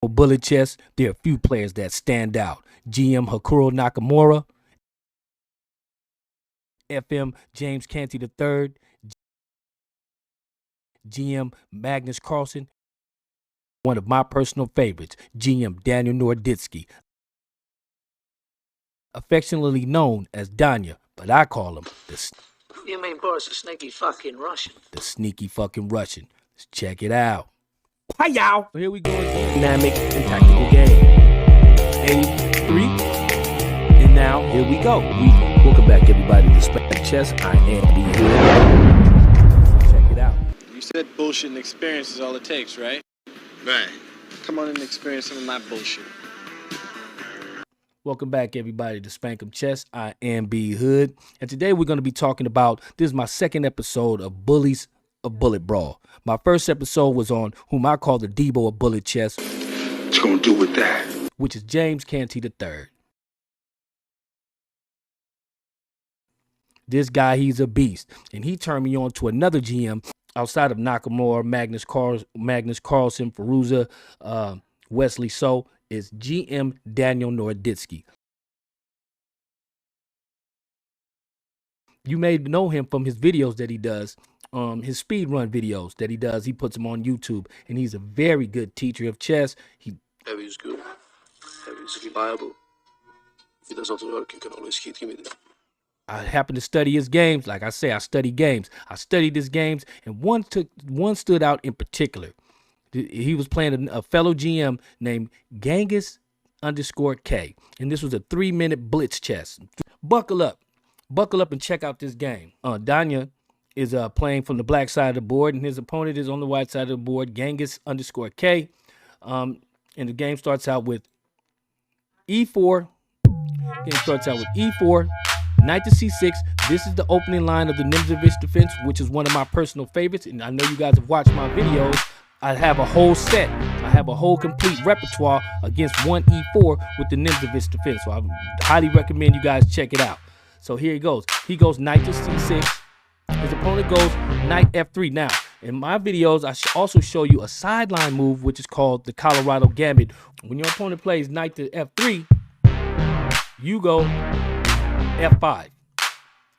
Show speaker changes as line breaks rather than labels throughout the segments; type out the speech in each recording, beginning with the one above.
Bullet chess, there are few players that stand out. GM Hakuro Nakamura, FM James Canty III, GM Magnus Carlsen, one of my personal favorites, GM Daniel Naroditsky, affectionately known as Danya, but I call him the
You mean Boris, the sneaky fucking Russian?
The sneaky fucking Russian. Let's check it out. Hi-yow! So here we go again. Dynamic and tactical game. 83. And now, here we go. Welcome back, everybody, to SPANK'UM Chess. I am B. Check it out.
You said bullshit and experience is all it takes, right?
Right.
Come on and experience some of my bullshit.
Welcome back, everybody, to SPANK'UM Chess. I am B Hood. And today we're going to be talking about, this is my second episode of Bullies of Bullet Brawl. My first episode was on whom I call the Debo of Bullet Chess.
What you gonna do with that?
Which is James Canty III. This guy, he's a beast. And he turned me on to another GM outside of Nakamura, Magnus Carlsen, Feruza, Wesley So, is GM Daniel Naroditsky. You may know him from his videos that he does, his speed run videos that he does. He puts them on YouTube, and he's a very good teacher of chess.
Heavy is good. Heavy is reliable. If it doesn't work, you can always hit him with it. I
happen to study his games. Like I say, I study games. I studied his games, and one stood out in particular. He was playing a fellow GM named Genghis_K, and this was a 3-minute blitz chess. Buckle up and check out this game. Danya is playing from the black side of the board, and his opponent is on the white side of the board, Genghis_K. And the game starts out with E4. Knight to C6. This is the opening line of the Nimzovich defense, which is one of my personal favorites, and I know you guys have watched my videos. I have a whole set. I have a whole complete repertoire against 1 E4 with the Nimzovich defense. So I highly recommend you guys check it out. So here he goes. He goes knight to C6. His opponent goes knight F3. Now, in my videos, I also show you a sideline move, which is called the Colorado Gambit. When your opponent plays knight to F3, you go F5.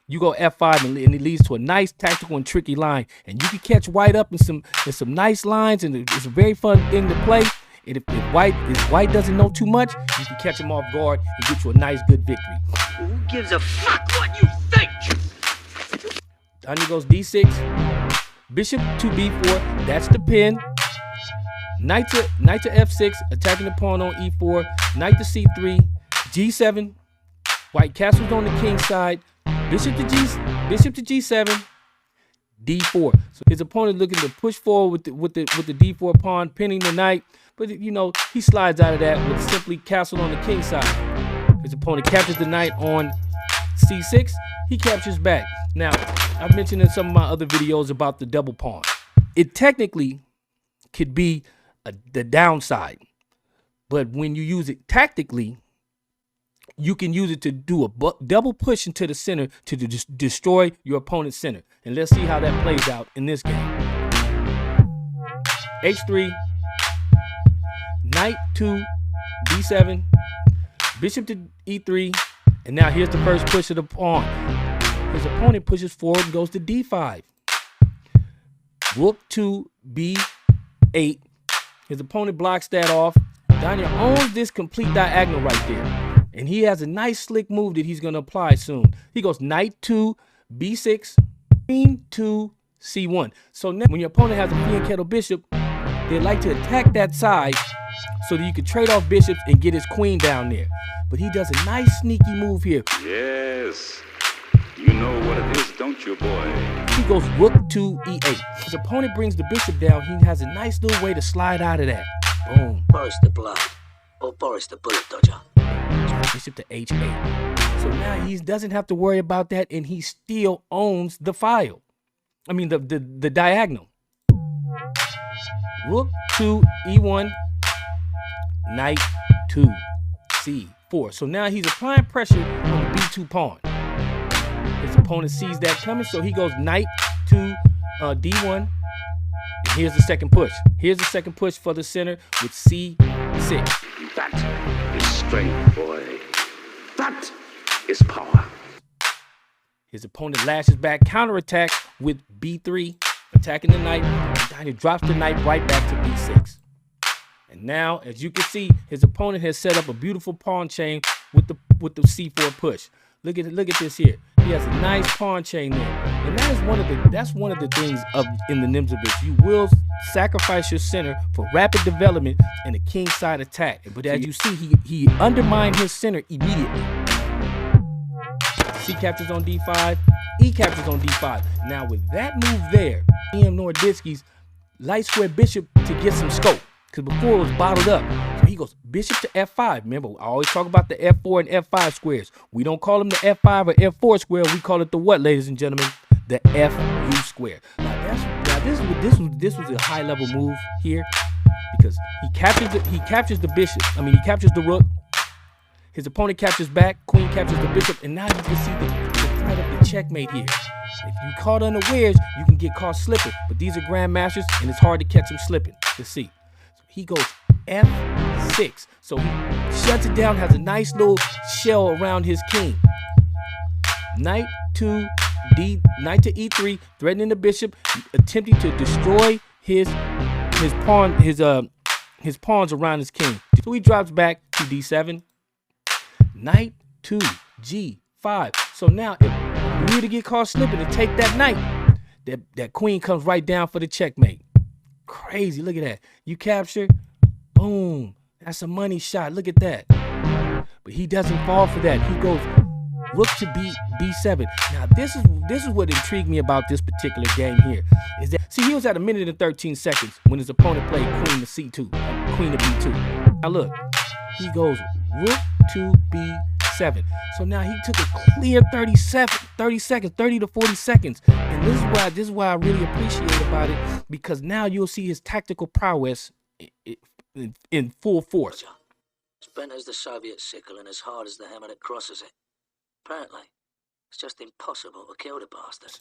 You go F5, and it leads to a nice tactical and tricky line. And you can catch white up in some nice lines, and it's a very fun thing to play. And if white doesn't know too much, you can catch him off guard and get you a nice, good victory.
Who gives a fuck what you think?
Danya goes D6, bishop to B4. That's the pin. Knight to F6, attacking the pawn on E4. Knight to C3, G7. White castles on the king side. Bishop to G7, D4. So his opponent looking to push forward with the D4 pawn, pinning the knight. But you know, he slides out of that with simply castle on the king side. His opponent captures the knight on C6. He captures back. Now, I've mentioned in some of my other videos about the double pawn. It technically could be the downside, but when you use it tactically, you can use it to do a double push into the center to destroy your opponent's center. And let's see how that plays out in this game. H3, knight to D7, bishop to E3, and now here's the first push of the pawn. His opponent pushes forward and goes to D5. Rook to B8. His opponent blocks that off. Danya owns this complete diagonal right there. And he has a nice slick move that he's going to apply soon. He goes knight to B6, queen to C1. So now when your opponent has a queen kettle bishop, they like to attack that side so that you can trade off bishops and get his queen down there. But he does a nice sneaky move here.
Yes, you know what it is, don't you, boy?
He goes rook to E8. His opponent brings the bishop down. He has a nice little way to slide out of that. Boom.
Boris the Blood, or Boris the Bullet Dodger.
Bishop to H8. So now he doesn't have to worry about that, and he still owns the file. I mean the diagonal. Rook to E1, knight to C4. So now he's applying pressure on the B2 pawn. His opponent sees that coming, so he goes knight to D1. And here's the second push. Here's the second push for the center with C8. D6.
That is strength, boy. That is power.
His opponent lashes back, counterattacks with B3, attacking the knight. Danya drops the knight right back to B6. And now, as you can see, his opponent has set up a beautiful pawn chain with the C4 push. Look at this here. He has a nice pawn chain there, and that's one of the things in the Nimzovich. You will sacrifice your center for rapid development and a king side attack. But as you see, he undermined his center immediately. C captures on D5, E captures on D5. Now with that move there, GM Naroditsky's light square bishop to get some scope, because before it was bottled up. So he goes bishop to F5. Remember, I always talk about the F4 and F5 squares. We don't call them the F5 or F4 square. We call it the what, ladies and gentlemen? The FU square. Now this was a high level move here, because he captures the bishop. He captures the rook. His opponent captures back, queen captures the bishop, and now you can see the threat of the checkmate here. If you caught unawares, you can get caught slipping. But these are grandmasters, and it's hard to catch them slipping. Let's see. So he goes F6. So he shuts it down, has a nice little shell around his king. Knight to E3, threatening the bishop, attempting to destroy his pawns around his king. So he drops back to D7. Knight to G5. So now, if you were to get caught slipping and take that knight, that queen comes right down for the checkmate. Crazy, look at that. You capture, boom. That's a money shot. Look at that. But he doesn't fall for that. He goes rook to B7. Now this is what intrigued me about this particular game here. Is that, see, he was at 1 minute and 13 seconds when his opponent played queen to C2, queen to B2. Now look, he goes rook to B7. So now he took a clear 30 seconds, 30 to 40 seconds. And this is why I really appreciate about it, because now you'll see his tactical prowess in full force.
As bent as the Soviet sickle and as hard as the hammer that crosses it. Apparently, it's just impossible to kill the bastard.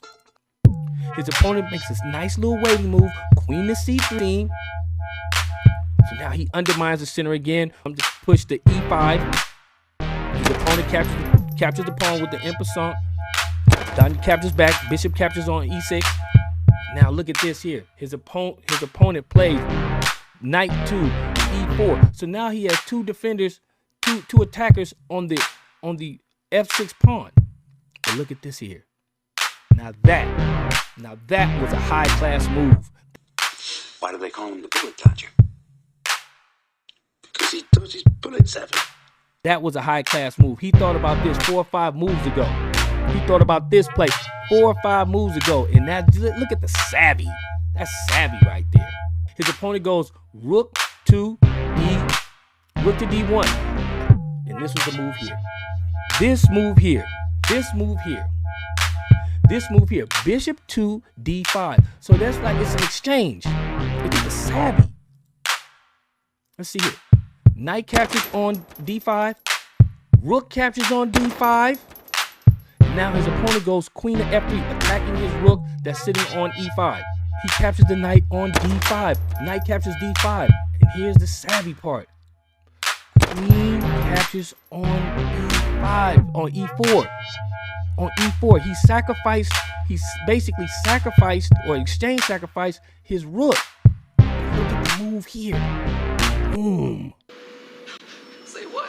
His opponent makes this nice little waiting move, queen to C3. So now he undermines the center again. I'm just push to E5. His opponent captures the pawn with the en passant. Danya captures back. Bishop captures on E6. Now look at this here. His opponent plays knight to E4. So now he has two defenders, two attackers on the F6 pawn. But look at this here. Now that was a high class move.
Why do they call him the bullet dodger?
Because he dodges bullets, Evan.
That was a high class move. He thought about this 4 or 5 moves ago. He thought about this play 4 or 5 moves ago. And that, look at the savvy. That's savvy right there. His opponent goes rook to D1. And this was the move here. This move here, bishop to D5. So that's like, it's an exchange. It's the savvy. Let's see here. Knight captures on D5. Rook captures on D5. Now his opponent goes queen to F3, attacking his rook that's sitting on E5. He captures the knight on D5. Knight captures D5. And here's the savvy part. Queen captures on E5, on E4. On E4, he basically sacrificed or exchange sacrificed his rook. Look at the move here. Boom.
Say what?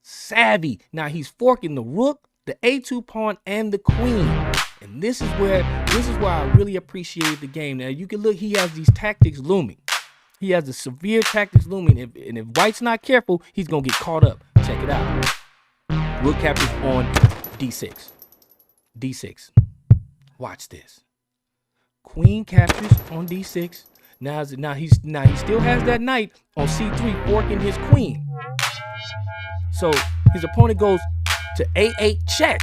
Savvy. Now he's forking the rook, the A2 pawn, and the queen. And this is where I really appreciated the game. Now you can look, he has these tactics looming. He has the severe tactics looming. And if White's not careful, he's gonna get caught up. Check it out. Rook captures on D6. D6. Watch this. Queen captures on D6. Now he still has that knight on C3 forking his queen. So his opponent goes to A8 check.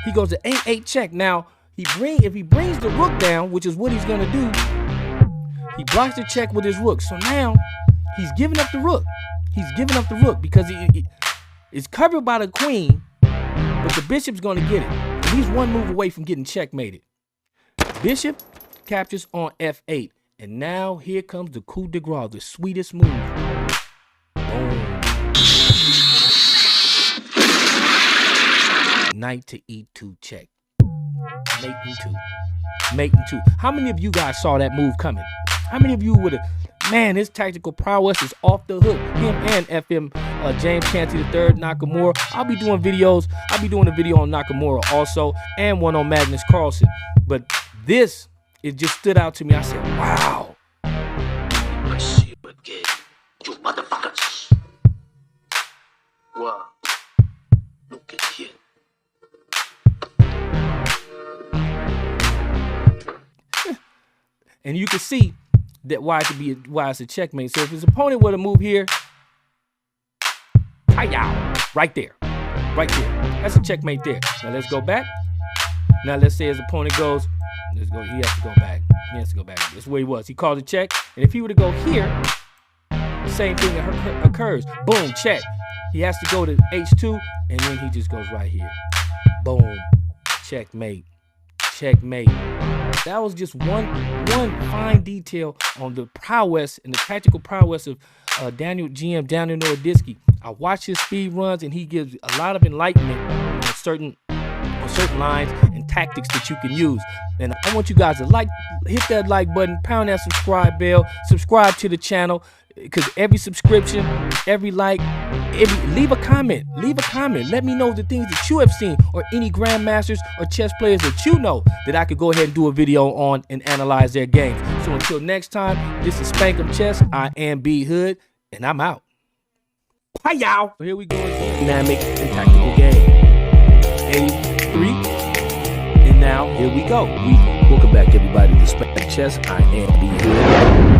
He goes to A8 check. Now if he brings the rook down, which is what he's gonna do, he blocks the check with his rook. So now he's giving up the rook. He's giving up the rook because it's covered by the queen, but the bishop's gonna get it. And he's one move away from getting checkmated. Bishop captures on F8. And now here comes the coup de grace, the sweetest move. Boom. Knight to E2 check. Mate in 2. Mate in 2. How many of you guys saw that move coming? How many of you would have, man, his tactical prowess is off the hook. Him and FM James Canty III Nakamura. I'll be doing videos. I'll be doing a video on Nakamura also, and one on Magnus Carlsen. But this, it just stood out to me. I said, wow.
I see you again, you motherfuckers. Wow. Look at here.
And you can see that why it's a checkmate. So if his opponent were to move here, hi-yow, right there. Right there. That's a checkmate there. Now let's go back. Now let's say his opponent goes, let's go, he has to go back. He has to go back. That's where he was. He called a check. And if he were to go here, same thing occurs. Boom, check. He has to go to H2, and then he just goes right here. Boom. Checkmate. Checkmate. That was just one fine detail on the prowess and the tactical prowess of GM Daniel Naroditsky. I watch his speed runs, and he gives a lot of enlightenment on certain lines and tactics that you can use. And I want you guys to hit that like button, pound that subscribe bell, subscribe to the channel, because every subscription, every like, leave a comment. Let me know the things that you have seen, or any grandmasters or chess players that you know that I could go ahead and do a video on and analyze their games. So until next time, this is SPANK'UM Chess. I am B Hood, and I'm out. Hi-yow! So here we go again. Dynamic and tactical game. 83. And now, here we go. Welcome back, everybody, to SPANK'UM Chess. I am B Hood.